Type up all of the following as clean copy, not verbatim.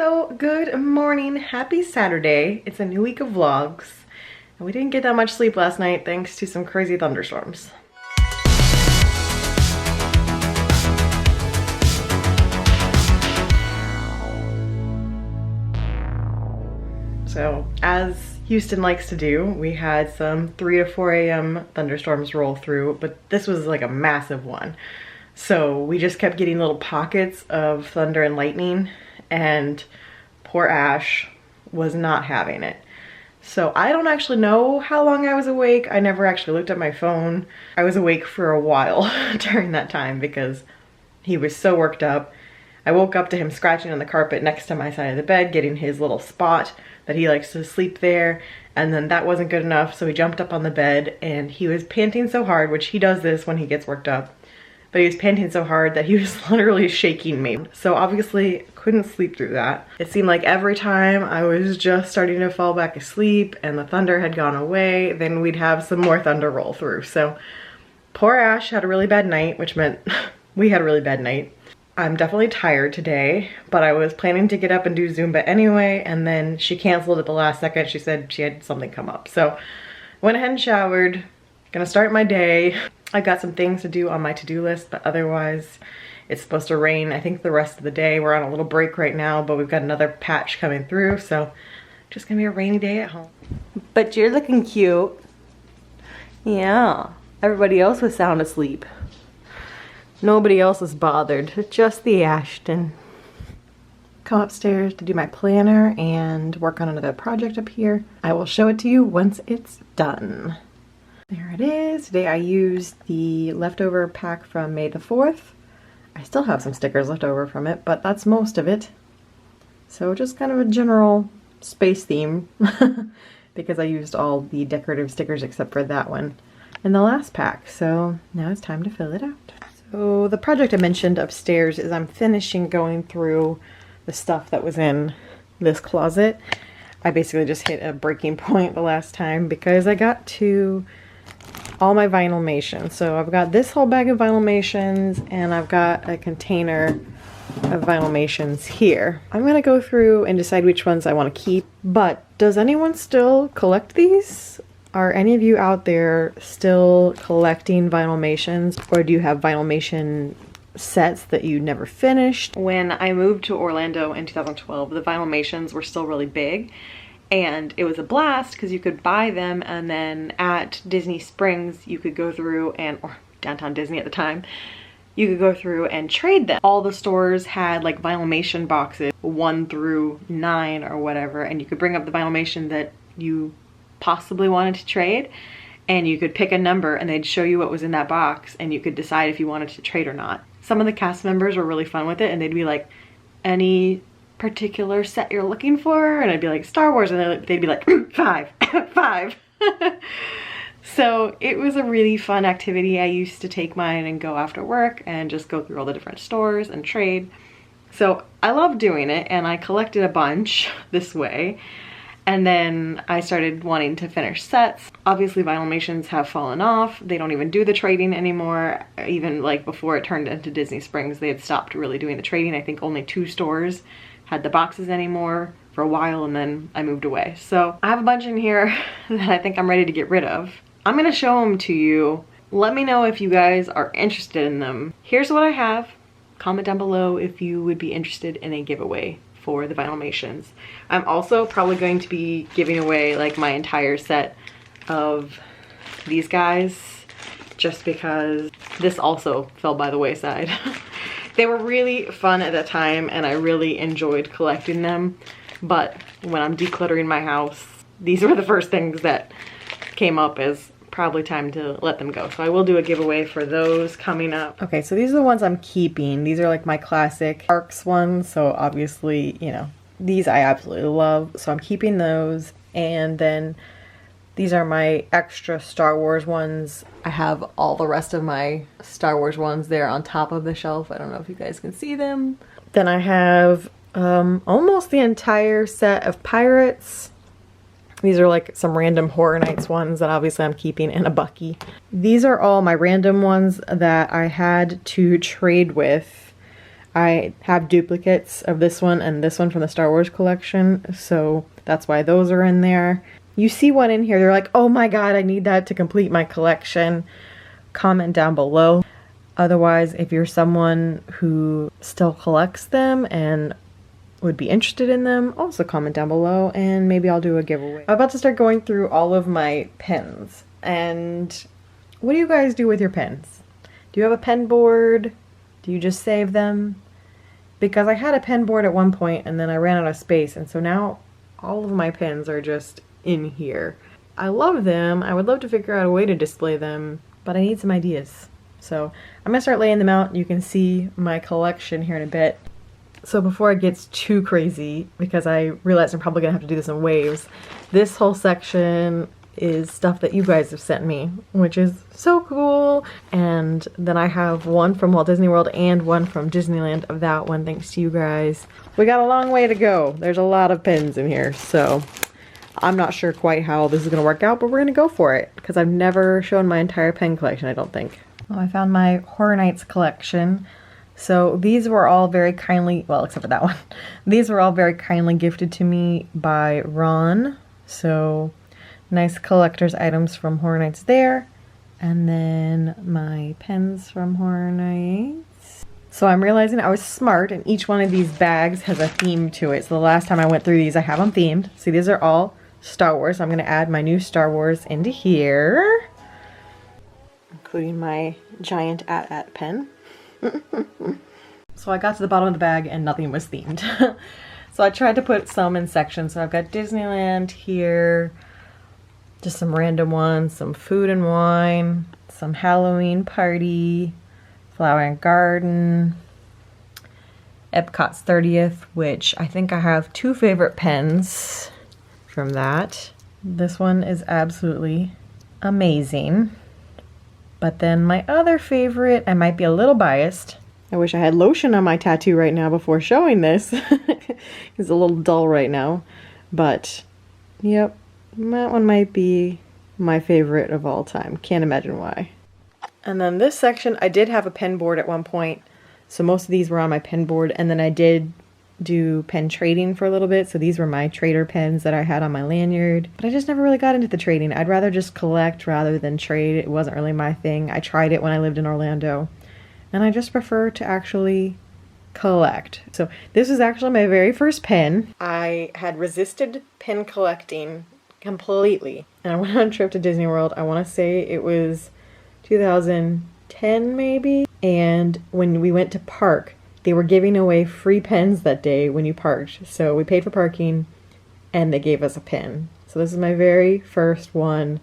So good morning, happy Saturday. It's a new week of vlogs. And we didn't get that much sleep last night thanks to some crazy thunderstorms. So as Houston likes to do, we had some 3 to 4 a.m. thunderstorms roll through, but this was like a massive one. So we just kept getting little pockets of thunder and lightning, and poor Ash was not having it. So I don't actually know how long I was awake. I never actually looked at my phone. I was awake for a while during that time because he was so worked up. I woke up to him scratching on the carpet next to my side of the bed, getting his little spot that he likes to sleep there. And then that wasn't good enough, so he jumped up on the bed and he was panting so hard, which he does this when he gets worked up. But he was panting so hard that he was literally shaking me. So obviously couldn't sleep through that. It seemed like every time I was just starting to fall back asleep and the thunder had gone away, then we'd have some more thunder roll through. So poor Ash had a really bad night, which meant we had a really bad night. I'm definitely tired today, but I was planning to get up and do Zumba anyway, and then she canceled at the last second. She said she had something come up. So went ahead and showered, gonna start my day. I've got some things to do on my to-do list, but otherwise it's supposed to rain, I think, the rest of the day. We're on a little break right now, but we've got another patch coming through, so just gonna be a rainy day at home. But you're looking cute. Yeah, everybody else was sound asleep. Nobody else was bothered, just the Ashton. Come upstairs to do my planner and work on another project up here. I will show it to you once it's done. There it is. Today I used the leftover pack from May the 4th. I still have some stickers left over from it, but that's most of it. So just kind of a general space theme because I used all the decorative stickers except for that one in the last pack. So now it's time to fill it out. So the project I mentioned upstairs is I'm finishing going through the stuff that was in this closet. I basically just hit a breaking point the last time because I got to all my Vinylmations. So I've got this whole bag of Vinylmations and I've got a container of Vinylmations here. I'm gonna go through and decide which ones I want to keep, but does anyone still collect these? Are any of you out there still collecting Vinylmations, or do you have Vinylmation sets that you never finished? When I moved to Orlando in 2012, the Vinylmations were still really big, and it was a blast because you could buy them, and then at Disney Springs you could go through and, or downtown Disney at the time, you could go through and trade them. All the stores had like Vinylmation boxes, 1 through 9 or whatever, and you could bring up the Vinylmation that you possibly wanted to trade, and you could pick a number and they'd show you what was in that box and you could decide if you wanted to trade or not. Some of the cast members were really fun with it, and they'd be like, any particular set you're looking for? And I'd be like, Star Wars, and they'd be like, 5, 5. So it was a really fun activity. I used to take mine and go after work and just go through all the different stores and trade. So I love doing it, and I collected a bunch this way. And then I started wanting to finish sets. Obviously Vinylmations have fallen off. They don't even do the trading anymore. Even like before it turned into Disney Springs, they had stopped really doing the trading. I think only 2 stores had the boxes anymore for a while, and then I moved away. So I have a bunch in here that I think I'm ready to get rid of. I'm gonna show them to you. Let me know if you guys are interested in them. Here's what I have. Comment down below if you would be interested in a giveaway for the Vinylmations. I'm also probably going to be giving away like my entire set of these guys, just because this also fell by the wayside. They were really fun at the time and I really enjoyed collecting them, but when I'm decluttering my house, these were the first things that came up as probably time to let them go. So I will do a giveaway for those coming up. Okay, so these are the ones I'm keeping. These are like my classic Parks ones, so obviously, you know, these I absolutely love, so I'm keeping those. And then these are my extra Star Wars ones. I have all the rest of my Star Wars ones there on top of the shelf. I don't know if you guys can see them. Then I have almost the entire set of Pirates. These are like some random Horror Nights ones that obviously I'm keeping, and a Bucky. These are all my random ones that I had to trade with I have duplicates of this one and this one from the Star Wars collection, so that's why those are in there. You see one in here, they're like, oh my god, I need that to complete my collection. Comment down below. Otherwise, if you're someone who still collects them and would be interested in them, also comment down below and maybe I'll do a giveaway. I'm about to start going through all of my pens. And what do you guys do with your pens? Do you have a pen board? Do you just save them? Because I had a pen board at one point and then I ran out of space, and so now all of my pens are just in here. I love them. I would love to figure out a way to display them, but I need some ideas. So I'm gonna start laying them out. You can see my collection here in a bit. So before it gets too crazy, because I realize I'm probably gonna have to do this in waves, this whole section is stuff that you guys have sent me, which is so cool. And then I have one from Walt Disney World and one from Disneyland of that one, thanks to you guys. We got a long way to go. There's a lot of pens in here, so I'm not sure quite how this is gonna work out, but we're gonna go for it, because I've never shown my entire pen collection, I don't think. Well, I found my Horror Nights collection. So these were all very kindly, well, except for that one. These were all very kindly gifted to me by Ron. So nice collector's items from Horror Nights there. And then my pens from Horror Nights. So I'm realizing I was smart, and each one of these bags has a theme to it. So the last time I went through these, I have them themed. See, these are all Star Wars. I'm gonna add my new Star Wars into here, including my giant at pen. So I got to the bottom of the bag and nothing was themed. So I tried to put some in sections. So I've got Disneyland here, just some random ones, some food and wine, some Halloween party, flower and garden, Epcot's 30th, which I think I have two favorite pens from that. This one is absolutely amazing. But then my other favorite, I might be a little biased. I wish I had lotion on my tattoo right now before showing this. It's a little dull right now. But, yep, that one might be my favorite of all time. Can't imagine why. And then this section, I did have a pen board at one point. So most of these were on my pen board. And then I did do pen trading for a little bit. So these were my trader pens that I had on my lanyard. But I just never really got into the trading. I'd rather just collect rather than trade. It wasn't really my thing. I tried it when I lived in Orlando. And I just prefer to actually collect. So this is actually my very first pen. I had resisted pen collecting completely. And I went on a trip to Disney World. I want to say it was 2010 maybe. And when we went to park, they were giving away free pens that day when you parked. So we paid for parking and they gave us a pen. So this is my very first one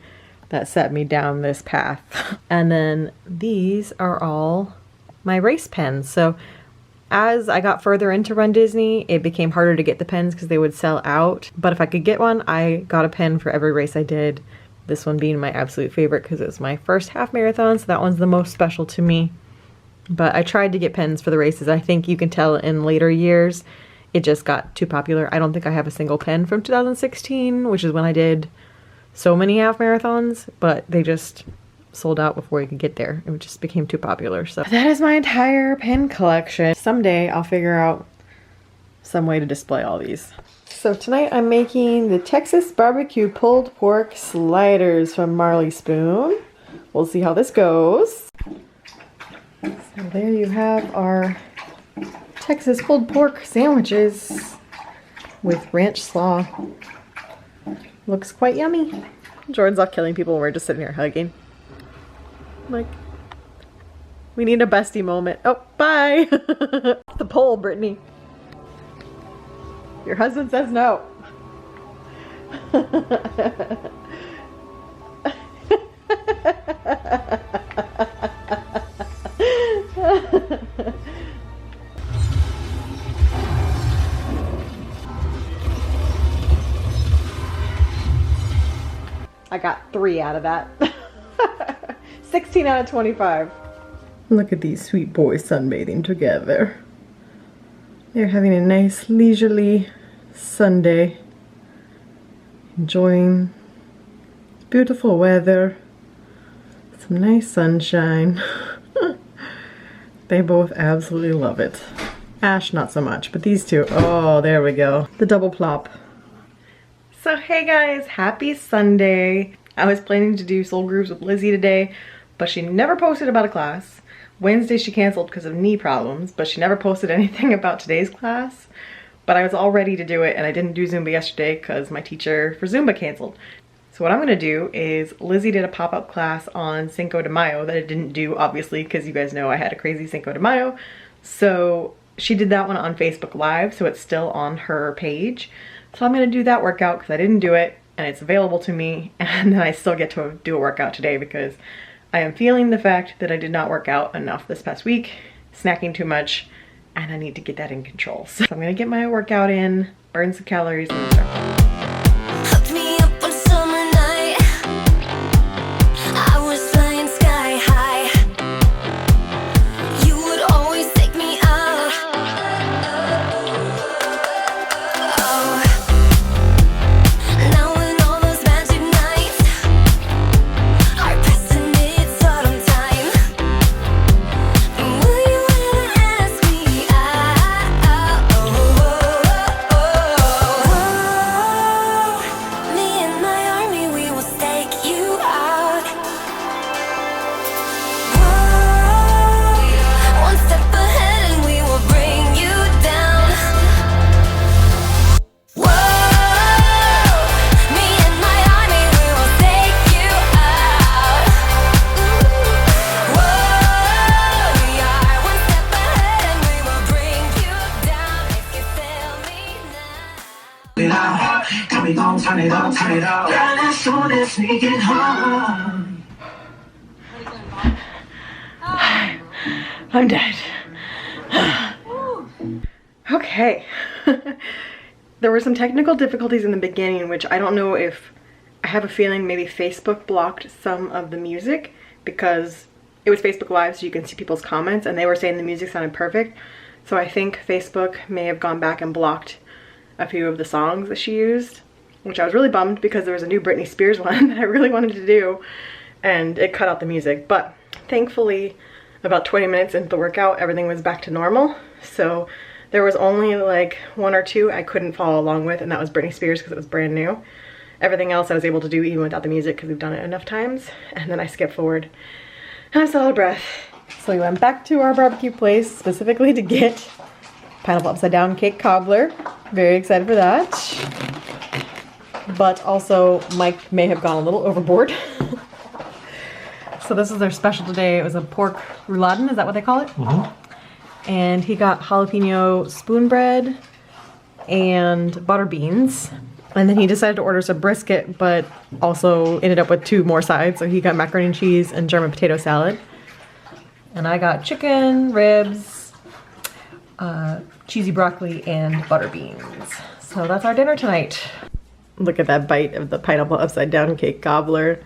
that set me down this path. And then these are all my race pens. So as I got further into Run Disney, it became harder to get the pens because they would sell out. But if I could get one, I got a pen for every race I did. This one being my absolute favorite because it was my first half marathon, so that one's the most special to me. But I tried to get pens for the races. I think you can tell in later years it just got too popular. I don't think I have a single pen from 2016, which is when I did so many half marathons, but they just sold out before you could get there. It just became too popular. So that is my entire pen collection. Someday I'll figure out some way to display all these. So tonight I'm making the Texas barbecue pulled pork sliders from Marley Spoon. We'll see how this goes. So there you have our Texas pulled pork sandwiches with ranch slaw. Looks quite yummy. Jordan's off killing people and we're just sitting here hugging. Like, we need a bestie moment. Oh, bye! The pole, Brittany. Your husband says no. I got 3 out of that. 16 out of 25. Look at these sweet boys sunbathing together. They're having a nice leisurely Sunday. Enjoying beautiful weather. Some nice sunshine. They both absolutely love it. Ash, not so much, but these two, oh, there we go. The double plop. So hey guys, happy Sunday. I was planning to do soul grooves with Lizzie today, but she never posted about a class. Wednesday she canceled because of knee problems, but she never posted anything about today's class. But I was all ready to do it, and I didn't do Zumba yesterday because my teacher for Zumba canceled. So what I'm gonna do is, Lizzie did a pop-up class on Cinco de Mayo that I didn't do, obviously, because you guys know I had a crazy Cinco de Mayo. So she did that one on Facebook Live, so it's still on her page. So I'm gonna do that workout because I didn't do it, and it's available to me, and then I still get to do a workout today because I am feeling the fact that I did not work out enough this past week, snacking too much, and I need to get that in control. So I'm gonna get my workout in, burn some calories, and start. Turn it up, turn it up. As soon as we get home. I'm dead. Okay. There were some technical difficulties in the beginning, which I don't know if, I have a feeling maybe Facebook blocked some of the music because it was Facebook Live, so you can see people's comments, and they were saying the music sounded perfect. So I think Facebook may have gone back and blocked a few of the songs that she used, which I was really bummed because there was a new Britney Spears one that I really wanted to do, and it cut out the music. But thankfully, about 20 minutes into the workout, everything was back to normal. So there was only like one or two I couldn't follow along with, and that was Britney Spears because it was brand new. Everything else I was able to do even without the music because we've done it enough times. And then I skipped forward and I'm still out of breath. So we went back to our barbecue place specifically to get pineapple upside down cake cobbler. Very excited for that. But also Mike may have gone a little overboard. So this is their special today. It was a pork rouladen, is that what they call it? Mm-hmm. And he got jalapeno spoon bread and butter beans. And then he decided to order some brisket, but also ended up with two more sides. So he got macaroni and cheese and German potato salad. And I got chicken, ribs, cheesy broccoli, and butter beans. So that's our dinner tonight. Look at that bite of the pineapple upside down cake cobbler.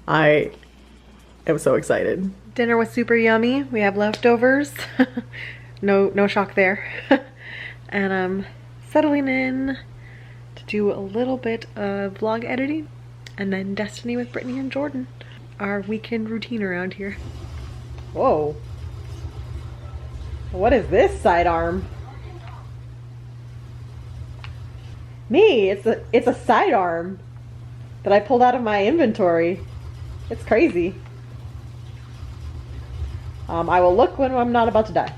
I am so excited. Dinner was super yummy. We have leftovers. No shock there. And I'm settling in to do a little bit of vlog editing, and then Destiny with Brittany and Jordan. Our weekend routine around here. Whoa. What is this sidearm? Me, it's a sidearm that I pulled out of my inventory. It's crazy. I will look when I'm not about to die.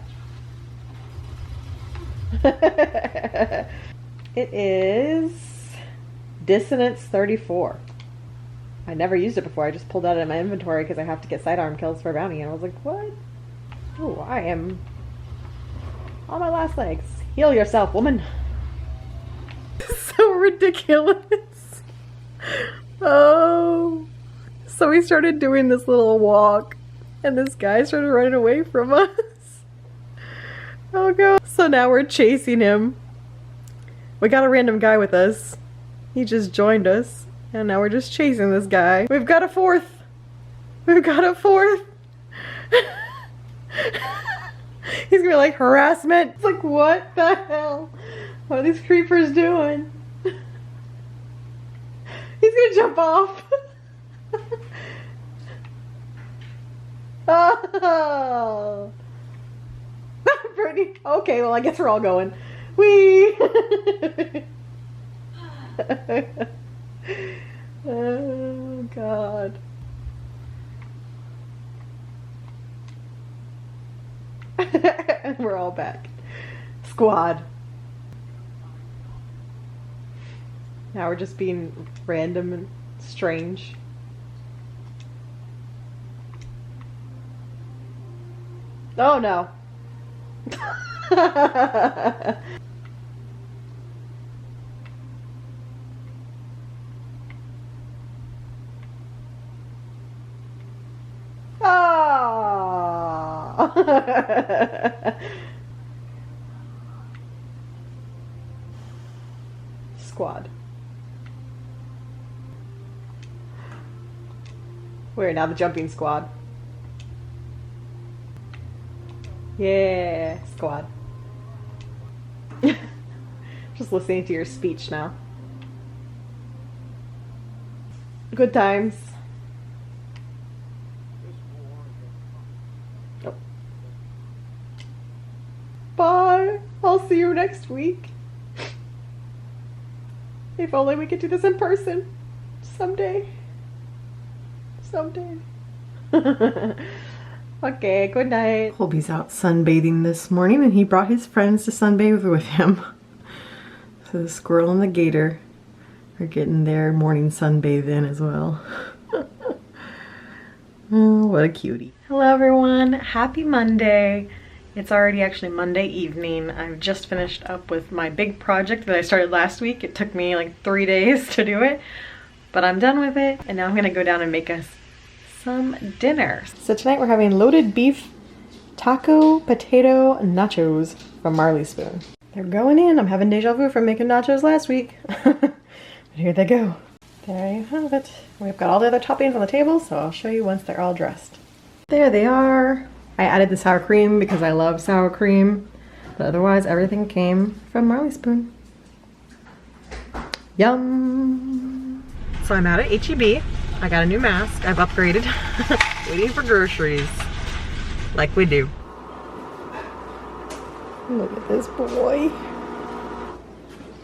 It is Dissonance 34. I never used it before. I just pulled it out of my inventory because I have to get sidearm kills for a bounty, and I was like, what? Oh, I am on my last legs. Heal yourself, woman. So ridiculous. Oh. So we started doing this little walk, and this guy started running away from us. Oh god. So now we're chasing him. We got a random guy with us. He just joined us, and now we're just chasing this guy. We've got a fourth. We've got a fourth. He's gonna be like, harassment. It's like, what the hell? What are these creepers doing? He's gonna jump off. Oh. Brittany. Okay, well I guess we're all going. Whee! Oh God. And we're all back. Squad. Now we're just being random and strange. Oh no. Oh. Squad. We're now the jumping squad. Yeah, squad. Just listening to your speech now. Good times. Oh. Bye. I'll see you next week. If only we could do this in person. Someday. Someday. Okay, good night. Colby's out sunbathing this morning and he brought his friends to sunbathe with him. So the squirrel and the gator are getting their morning sunbathe in as well. Oh, what a cutie. Hello everyone, happy Monday. It's already actually Monday evening. I've just finished up with my big project that I started last week. It took me like 3 days to do it, but I'm done with it. And now I'm gonna go down and make us some dinner. So tonight we're having loaded beef taco potato nachos from Marley Spoon. They're going in. I'm having deja vu from making nachos last week. But here they go. There you have it. We've got all the other toppings on the table, so I'll show you once they're all dressed. There they are. I added the sour cream because I love sour cream, but otherwise everything came from Marley Spoon. Yum! So I'm out at H-E-B. I got a new mask. I've upgraded. Waiting for groceries. Like we do. Look at this boy.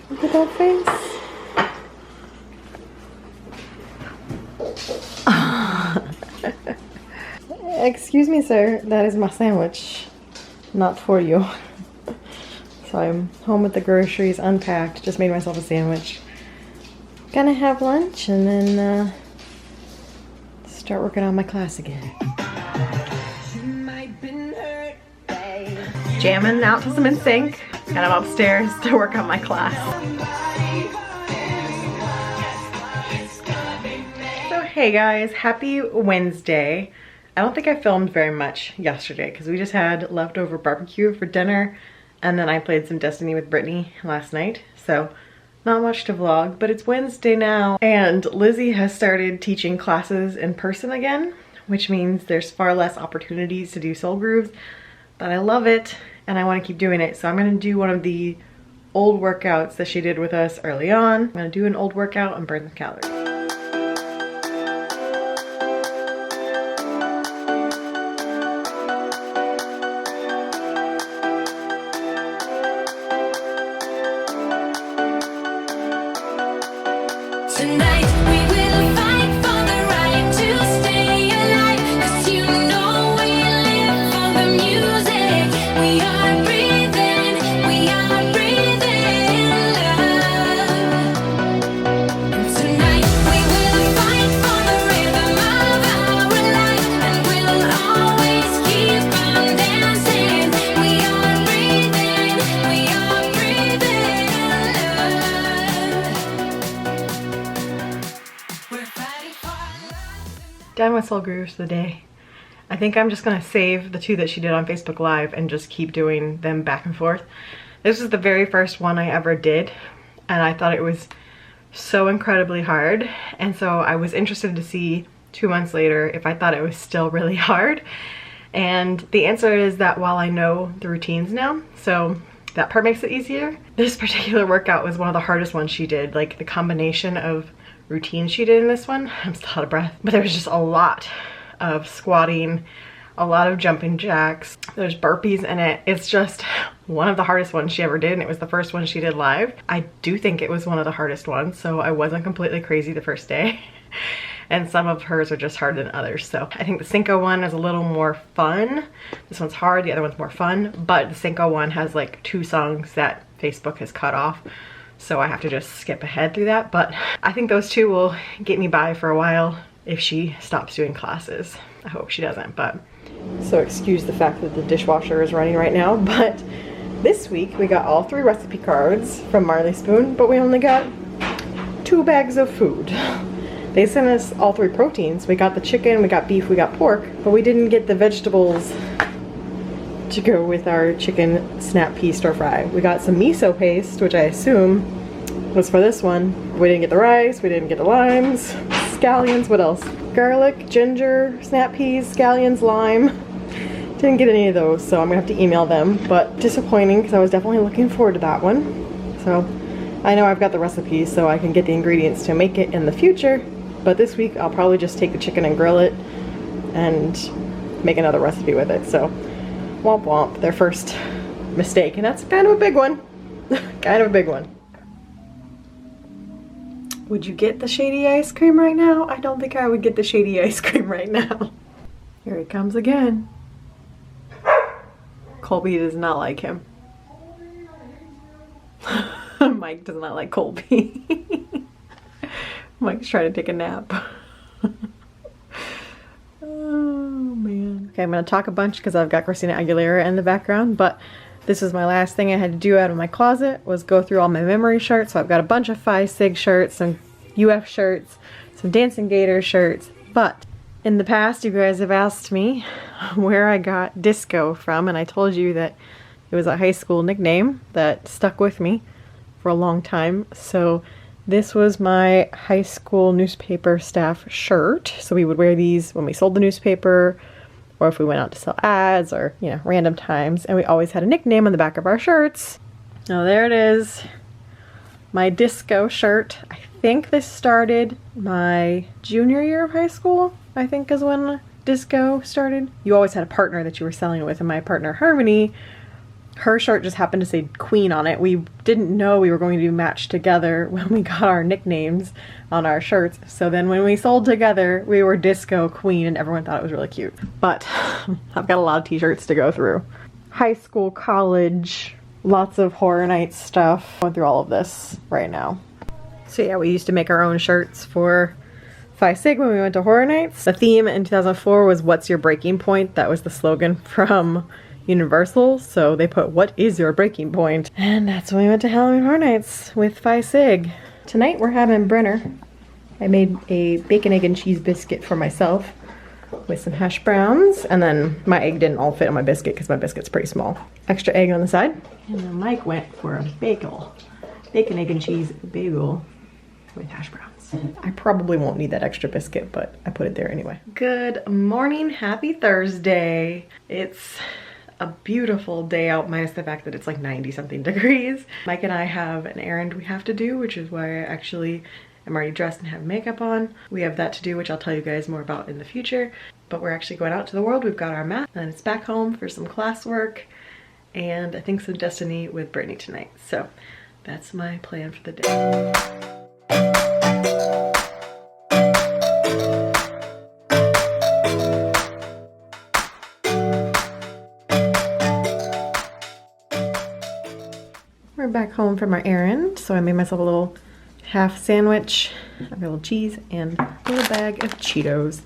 Look at that face. Excuse me, sir. That is my sandwich. Not for you. So I'm home with the groceries unpacked. Just made myself a sandwich. Gonna have lunch and then start working on my class again. Jamming out to some NSYNC, and I'm upstairs to work on my class. So hey guys, happy Wednesday. I don't think I filmed very much yesterday because we just had leftover barbecue for dinner, and then I played some Destiny with Brittany last night, so not much to vlog, but it's Wednesday now, and Lizzie has started teaching classes in person again, which means there's far less opportunities to do soul grooves, but I love it, and I want to keep doing it, so I'm going to do one of the old workouts that she did with us early on. I'm going to do an old workout and burn some calories. Done with soul grooves for the day. I think I'm just gonna save the two that she did on Facebook Live and just keep doing them back and forth. This is the very first one I ever did, and I thought it was so incredibly hard, and so I was interested to see 2 months later if I thought it was still really hard. And the answer is that while I know the routines now, so that part makes it easier, this particular workout was one of the hardest ones she did. Like the combination of routines she did in this one, I'm still out of breath, but there was just a lot of squatting, a lot of jumping jacks. There's burpees in it. It's just one of the hardest ones she ever did, and it was the first one she did live. I do think it was one of the hardest ones, so I wasn't completely crazy the first day. And some of hers are just harder than others. So I think the Cinco one is a little more fun. This one's hard, the other one's more fun, but the Cinco one has like 2 songs that Facebook has cut off. So I have to just skip ahead through that. But I think those 2 will get me by for a while if she stops doing classes. I hope she doesn't, but. So excuse the fact that the dishwasher is running right now, but this week we got all 3 recipe cards from Marley Spoon, but we only got 2 bags of food. They sent us all 3 proteins. We got the chicken, we got beef, we got pork, but we didn't get the vegetables to go with our chicken snap pea stir fry. We got some miso paste, which I assume was for this one. We didn't get the rice, we didn't get the limes, scallions, what else? Garlic, ginger, snap peas, scallions, lime. Didn't get any of those, so I'm gonna have to email them, but disappointing because I was definitely looking forward to that one. So I know I've got the recipe so I can get the ingredients to make it in the future. But this week I'll probably just take the chicken and grill it and make another recipe with it. So womp womp, their first mistake. And that's kind of a big one. Kind of a big one. Would you get the shady ice cream right now? I don't think I would get the shady ice cream right now. Here he comes again. Colby does not like him. Mike does not like Colby. Mike's trying to take a nap. Oh man. Okay, I'm gonna talk a bunch because I've got Christina Aguilera in the background, but this is my last thing I had to do out of my closet was go through all my memory shirts. So I've got a bunch of Phi Sig shirts, some UF shirts, some Dancing Gator shirts, but in the past you guys have asked me where I got Disco from, and I told you that it was a high school nickname that stuck with me for a long time. So this was my high school newspaper staff shirt. So we would wear these when we sold the newspaper or if we went out to sell ads or, you know, random times. And we always had a nickname on the back of our shirts. Oh, there it is. My Disco shirt. I think this started my junior year of high school, I think is when Disco started. You always had a partner that you were selling it with, and my partner Harmony, her shirt just happened to say Queen on it. We didn't know we were going to be matched together when we got our nicknames on our shirts. So then when we sold together, we were Disco Queen and everyone thought it was really cute. But I've got a lot of t-shirts to go through. High school, college, lots of Horror Nights stuff. Going through all of this right now. So yeah, we used to make our own shirts for Phi Sig when we went to Horror Nights. The theme in 2004 was "What's your breaking point?" That was the slogan from Universal, so they put "What is your breaking point?" And that's when we went to Halloween Horror Nights with Phi Sig. Tonight we're having Brenner. I made a bacon, egg, and cheese biscuit for myself with some hash browns, and then my egg didn't all fit on my biscuit because my biscuit's pretty small. Extra egg on the side. And then Mike went for a bagel. Bacon, egg, and cheese bagel with hash browns. I probably won't need that extra biscuit, but I put it there anyway. Good morning, happy Thursday. It's a beautiful day out, minus the fact that it's like 90 something degrees. Mike and I have an errand we have to do, which is why I actually am already dressed and have makeup on. We have that to do, which I'll tell you guys more about in the future. But we're actually going out to the world. We've got our math, and it's back home for some classwork, and I think some Destiny with Brittany tonight. So that's my plan for the day. We're back home from our errand, so I made myself a little half sandwich. I've got a little cheese and a little bag of Cheetos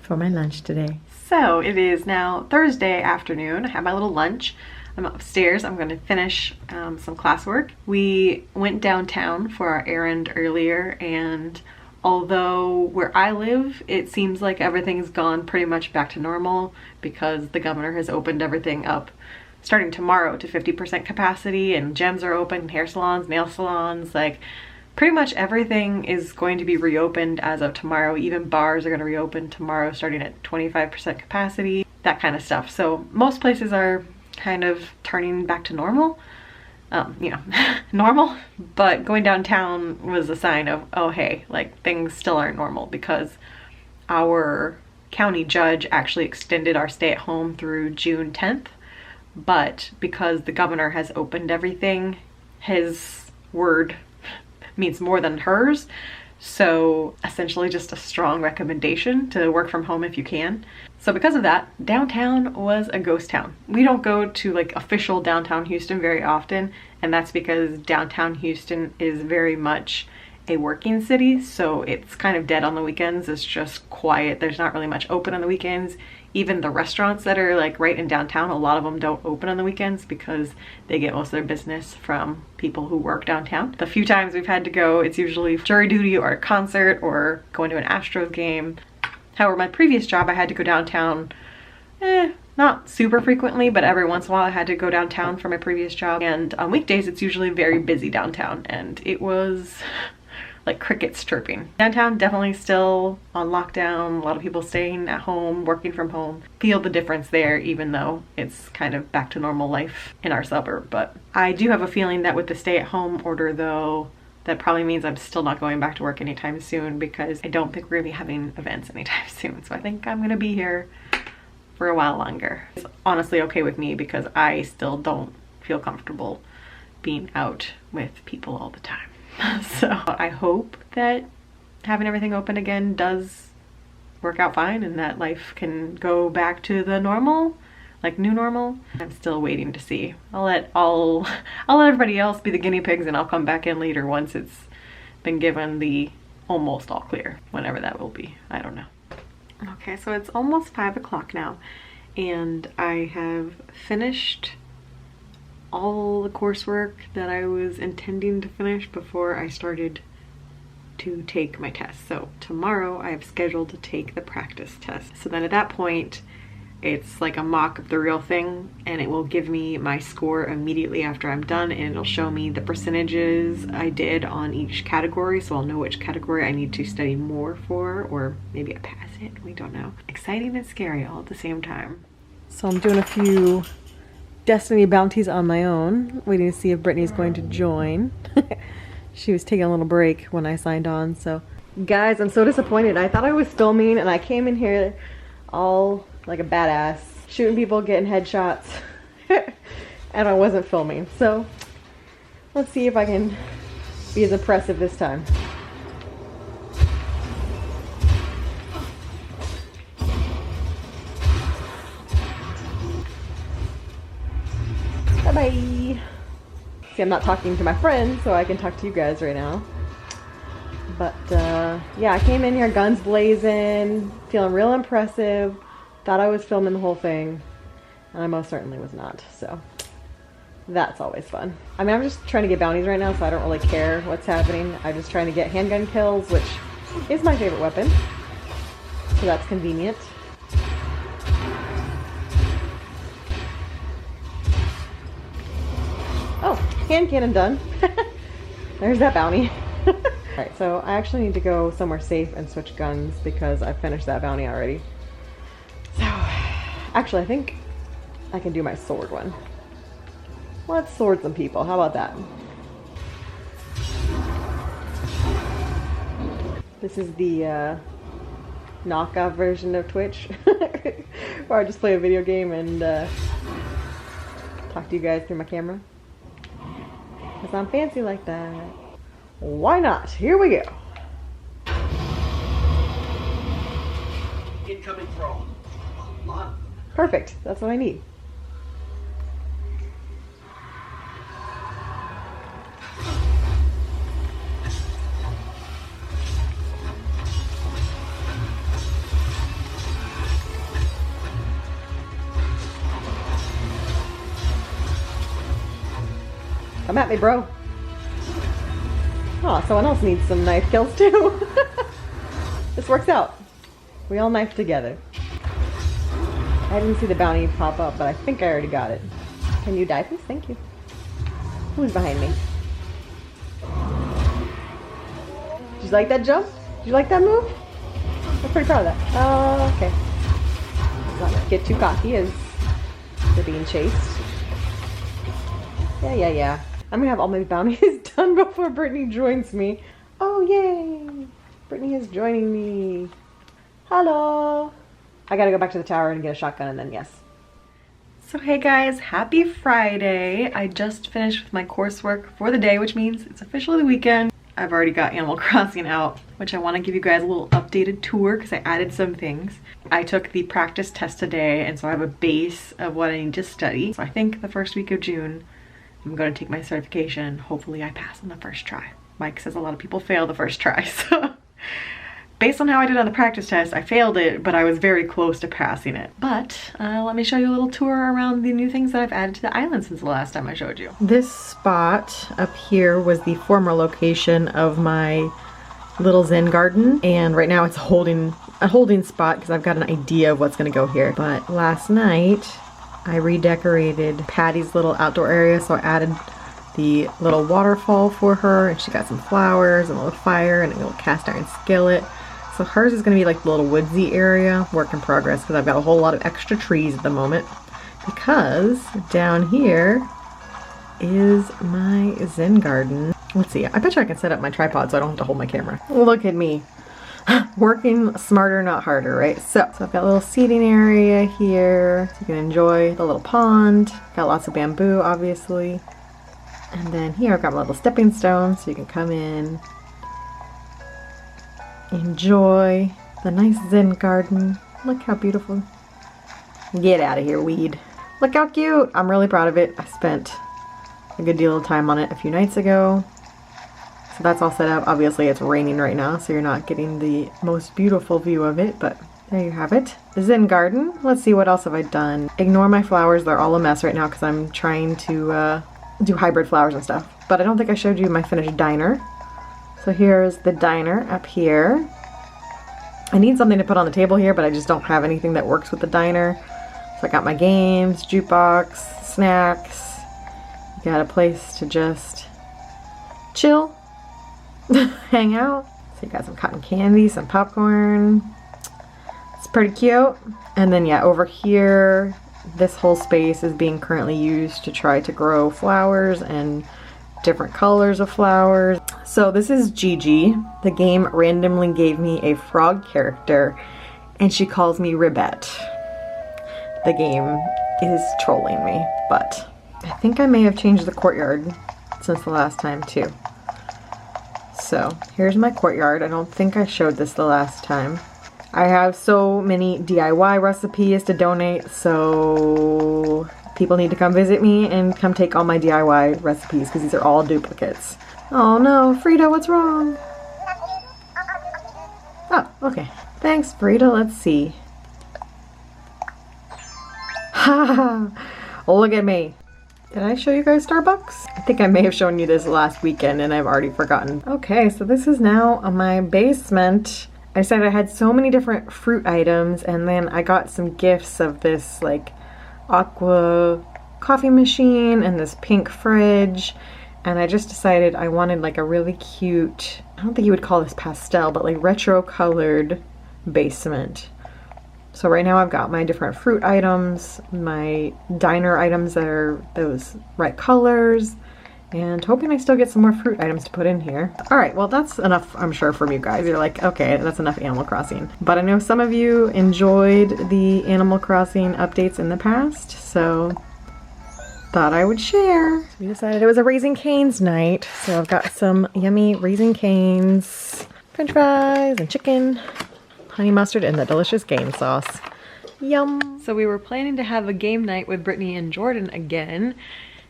for my lunch today. So it is now Thursday afternoon. I have my little lunch. I'm upstairs. I'm going to finish some classwork. We went downtown for our errand earlier, and although where I live, it seems like everything's gone pretty much back to normal because the governor has opened everything up starting tomorrow to 50% capacity, and gyms are open, hair salons, nail salons, like pretty much everything is going to be reopened as of tomorrow. Even bars are going to reopen tomorrow starting at 25% capacity, that kind of stuff. So most places are kind of turning back to normal, you know, normal, but going downtown was a sign of, oh hey, like things still aren't normal because our county judge actually extended our stay at home through June 10th, but because the governor has opened everything, his word means more than hers. So essentially just a strong recommendation to work from home if you can. So because of that, downtown was a ghost town. We don't go to like official downtown Houston very often, and that's because downtown Houston is very much a working city, so it's kind of dead on the weekends. It's just quiet. There's not really much open on the weekends. Even the restaurants that are like right in downtown, a lot of them don't open on the weekends because they get most of their business from people who work downtown. The few times we've had to go, it's usually jury duty or a concert or going to an Astros game. However, my previous job, I had to go downtown, not super frequently, but every once in a while I had to go downtown for my previous job. And on weekdays, it's usually very busy downtown, and it was like crickets chirping. Downtown definitely still on lockdown, a lot of people staying at home, working from home. Feel the difference there, even though it's kind of back to normal life in our suburb. But I do have a feeling that with the stay-at-home order though, that probably means I'm still not going back to work anytime soon, because I don't think we're gonna be having events anytime soon. So I think I'm gonna be here for a while longer. It's honestly okay with me because I still don't feel comfortable being out with people all the time. So I hope that having everything open again does work out fine and that life can go back to the normal, like new normal. I'm still waiting to see. I'll let everybody else be the guinea pigs, and I'll come back in later once it's been given the almost all clear, whenever that will be. I don't know. Okay, so it's almost 5 o'clock now, and I have finished all the coursework that I was intending to finish before I started to take my test. So tomorrow I have scheduled to take the practice test. So then at that point, it's like a mock of the real thing, and it will give me my score immediately after I'm done, and it'll show me the percentages I did on each category, so I'll know which category I need to study more for, or maybe I pass it, we don't know. Exciting and scary all at the same time. So I'm doing a few Destiny bounties on my own, waiting to see if Brittany's going to join. She was taking a little break when I signed on, so. Guys, I'm so disappointed. I thought I was filming, and I came in here all like a badass, shooting people, getting headshots, and I wasn't filming. So let's see if I can be as impressive this time. Bye-bye. See, I'm not talking to my friends, so I can talk to you guys right now. But yeah, I came in here guns blazing, feeling real impressive. Thought I was filming the whole thing, and I most certainly was not, so that's always fun. I mean, I'm just trying to get bounties right now, so I don't really care what's happening. I'm just trying to get handgun kills, which is my favorite weapon, so that's convenient. Oh, hand cannon done. There's that bounty. Alright, so I actually need to go somewhere safe and switch guns because I finished that bounty already. So, actually I think I can do my sword one. Let's sword some people, how about that? This is the knockoff version of Twitch, where I just play a video game and talk to you guys through my camera. Because I'm fancy like that. Why not? Here we go. Incoming throw. A lot of them. Perfect. That's what I need. Come at me, bro. Oh, someone else needs some knife kills too. This works out. We all knife together. I didn't see the bounty pop up, but I think I already got it. Can you die, please? Thank you. Who's behind me? Did you like that jump? Did you like that move? I'm pretty proud of that. Oh, okay. Let's not get too cocky as they're being chased. Yeah. I'm gonna have all my bounties done before Brittany joins me. Oh, yay! Brittany is joining me. Hello! I gotta go back to the tower and get a shotgun and then yes. So hey guys, happy Friday. I just finished with my coursework for the day, which means it's officially the weekend. I've already got Animal Crossing out, which I want to give you guys a little updated tour because I added some things. I took the practice test today, and so I have a base of what I need to study. So I think the first week of June, I'm going to take my certification. Hopefully I pass on the first try. Mike says a lot of people fail the first try, so based on how I did on the practice test, I failed it, but I was very close to passing it. But let me show you a little tour around the new things that I've added to the island since the last time I showed you. This spot up here was the former location of my little Zen garden, and right now it's a holding spot because I've got an idea of what's gonna go here. But last night I redecorated Patty's little outdoor area, so I added the little waterfall for her, and she got some flowers and a little fire and a little cast iron skillet. So hers is going to be like the little woodsy area, work in progress, because I've got a whole lot of extra trees at the moment. Because down here is my Zen garden. Let's see, I bet you I can set up my tripod so I don't have to hold my camera. Look at me. Working smarter, not harder, right? So I've got a little seating area here, so you can enjoy the little pond. Got lots of bamboo, obviously. And then here I've got my little stepping stone, so you can come in, enjoy the nice Zen garden. Look how beautiful. Get out of here, weed. Look how cute. I'm really proud of it. I spent a good deal of time on it a few nights ago. So that's all set up. Obviously it's raining right now, so you're not getting the most beautiful view of it, but there you have it. The Zen garden. Let's see, what else have I done? Ignore my flowers. They're all a mess right now because I'm trying to do hybrid flowers and stuff. But I don't think I showed you my finished diner. So here's the diner up here. I need something to put on the table here, but I just don't have anything that works with the diner. So I got my games, jukebox, snacks. Got a place to just chill, hang out. So you got some cotton candy, some popcorn. It's pretty cute. And then yeah, over here, this whole space is being currently used to try to grow flowers and different colors of flowers. So this is Gigi. The game randomly gave me a frog character and she calls me Ribbette. The game is trolling me, but I think I may have changed the courtyard since the last time too. So here's my courtyard. I don't think I showed this the last time. I have so many DIY recipes to donate, so people need to come visit me and come take all my DIY recipes because these are all duplicates. Oh no, Frida, what's wrong? Oh, okay. Thanks, Frida. Let's see. Ha! Look at me. Did I show you guys Starbucks? I think I may have shown you this last weekend and I've already forgotten. Okay, so this is now my basement. I said I had so many different fruit items, and then I got some gifts of this like aqua coffee machine and this pink fridge, and I just decided I wanted like a really cute, I don't think you would call this pastel, but like retro colored basement. So right now I've got my different fruit items, my diner items that are those right colors, and hoping I still get some more fruit items to put in here. All right, well that's enough, I'm sure, from you guys. You're like, okay, that's enough Animal Crossing. But I know some of you enjoyed the Animal Crossing updates in the past, so thought I would share. So we decided it was a Raising Cane's night, so I've got some yummy Raising Cane's, french fries and chicken, honey mustard, and the delicious game sauce. Yum. So we were planning to have a game night with Brittany and Jordan again,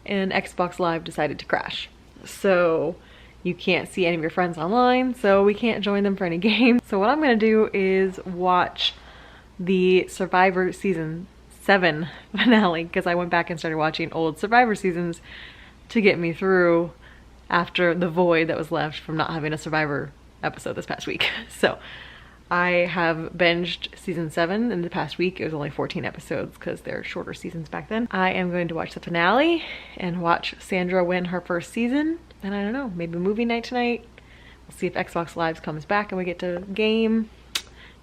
and Xbox Live decided to crash. So you can't see any of your friends online, so we can't join them for any games. So what I'm gonna do is watch the Survivor Season 7 finale, because I went back and started watching old Survivor seasons to get me through after the void that was left from not having a Survivor episode this past week. So I have binged season 7 in the past week. It was only 14 episodes because they're shorter seasons back then. I am going to watch the finale and watch Sandra win her first season. And I don't know, maybe movie night tonight. We'll see if Xbox Live comes back and we get to game.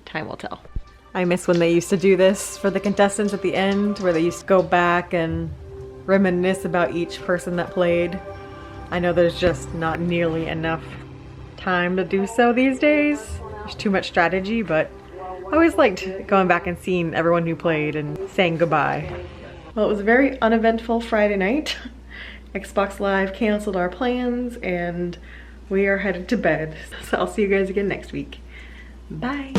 Time will tell. I miss when they used to do this for the contestants at the end, where they used to go back and reminisce about each person that played. I know there's just not nearly enough time to do so these days. There's too much strategy, but I always liked going back and seeing everyone who played and saying goodbye. Well, it was a very uneventful Friday night. Xbox Live canceled our plans and we are headed to bed. So I'll see you guys again next week. Bye.